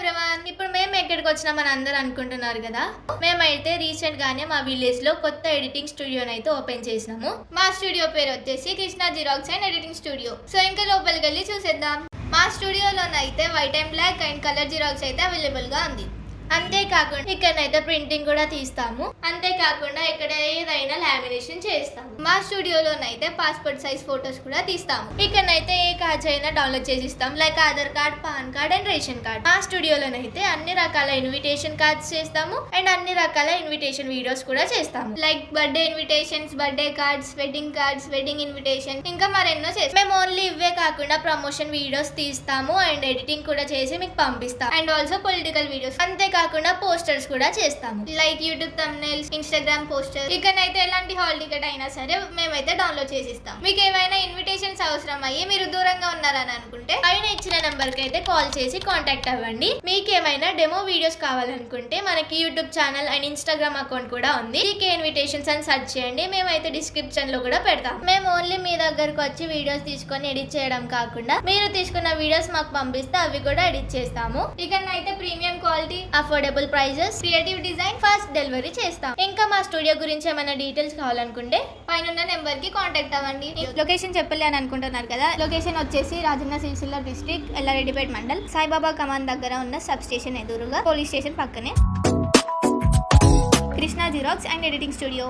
Everyone, ఇప్పుడు మేము ఎక్కడికి వచ్చినామని అందరూ అనుకుంటున్నారు కదా. మేమైతే రీసెంట్ గానే మా విలేజ్ లో కొత్త ఎడిటింగ్ స్టూడియోని అయితే ఓపెన్ చేసినాము. మా స్టూడియో పేరు వచ్చేసి Krishna xerox and editing studio. So ఇంకా లోపలికి వెళ్ళి చూసేద్దాం. మా స్టూడియోలోనైతే white and black and colour xerox అయితే అవైలబుల్ గా ఉంది. అంతేకాకుండా ఇక్కడనైతే ప్రింటింగ్ కూడా తీస్తాము. అంతేకాకుండా ఇక్కడ ఏదైనా లామినేషన్ చేస్తాము. మా స్టూడియోలోనైతే పాస్పోర్ట్ సైజ్ ఫొటోస్ కూడా తీస్తాము. ఇక్కడనైతే ఏ కార్డ్స్ అయినా డౌన్లోడ్ చేసి ఇస్తాం, like Aadhaar card, pan card and ration card. మా స్టూడియోలోనైతే అన్ని రకాల ఇన్విటేషన్ కార్డ్స్ చేస్తాము అండ్ అన్ని రకాల ఇన్విటేషన్ వీడియోస్ కూడా చేస్తాము, like birthday invitations, birthday cards, wedding invitation, ఇంకా మరెన్నో చేస్తాం. మేము ఓన్లీ ఇవే కాకుండా ప్రమోషన్ వీడియోస్ తీస్తాము అండ్ ఎడిటింగ్ కూడా చేసి మీకు పంపిస్తాం. అండ్ ఆల్సో పొలిటికల్ వీడియోస్, అంతేకాకుండా పోస్టర్స్ కూడా చేస్తాము, like YouTube thumbnails, Instagram poster. ఇక్కడైతే ఎలాంటి హాల్ టికెట్ అయినా సరే మేమైతే డౌన్లోడ్ చేసి ఇస్తాం. మీకు ఏమైనా ఇన్విటేషన్స్ అవసరం అయ్యి మీరు దూరంగా ఉన్నారని అనుకుంటే పైన ఇచ్చిన నెంబర్ కి అయితే కాల్ చేసి కాంటాక్ట్ అవ్వండి. మీకు ఏమైనా డెమో వీడియోస్ కావాలనుకుంటే మనకి YouTube channel and Instagram account కూడా ఉంది. జీకే ఇన్విటేషన్స్ అని సెర్చ్ చేయండి, మేమైతే డిస్క్రిప్షన్ లో కూడా పెడతాం. మేము ఓన్లీ మీ దగ్గరకు వచ్చి వీడియోస్ తీసుకొని ఎడిట్ చేయడం కాకుండా మీరు తీసుకున్న వీడియోస్ మాకు పంపిస్తే అవి కూడా ఎడిట్ చేస్తాము. ఇక్కడైతే premium quality, affordable prices, creative design, fast delivery చేస్తాం. ఇంకా మా స్టూడియో గురించి ఏమైనా డీటెయిల్స్ కావాలనుకుంటే పైన నెంబర్ కి కాంటాక్ట్ అవ్వండి. లొకేషన్ చెప్పలే అని అనుకుంటున్నారు కదా, లొకేషన్ వచ్చేసి రాజన్న సిరిసిల్ల డిస్ట్రిక్ట్, ఎల్లారెడ్డిపేట మండల్, సాయిబాబా కమాన్ దగ్గర ఉన్న సబ్ స్టేషన్ ఎదురుగా, పోలీస్ స్టేషన్ పక్కనే Krishna xerox and editing studio.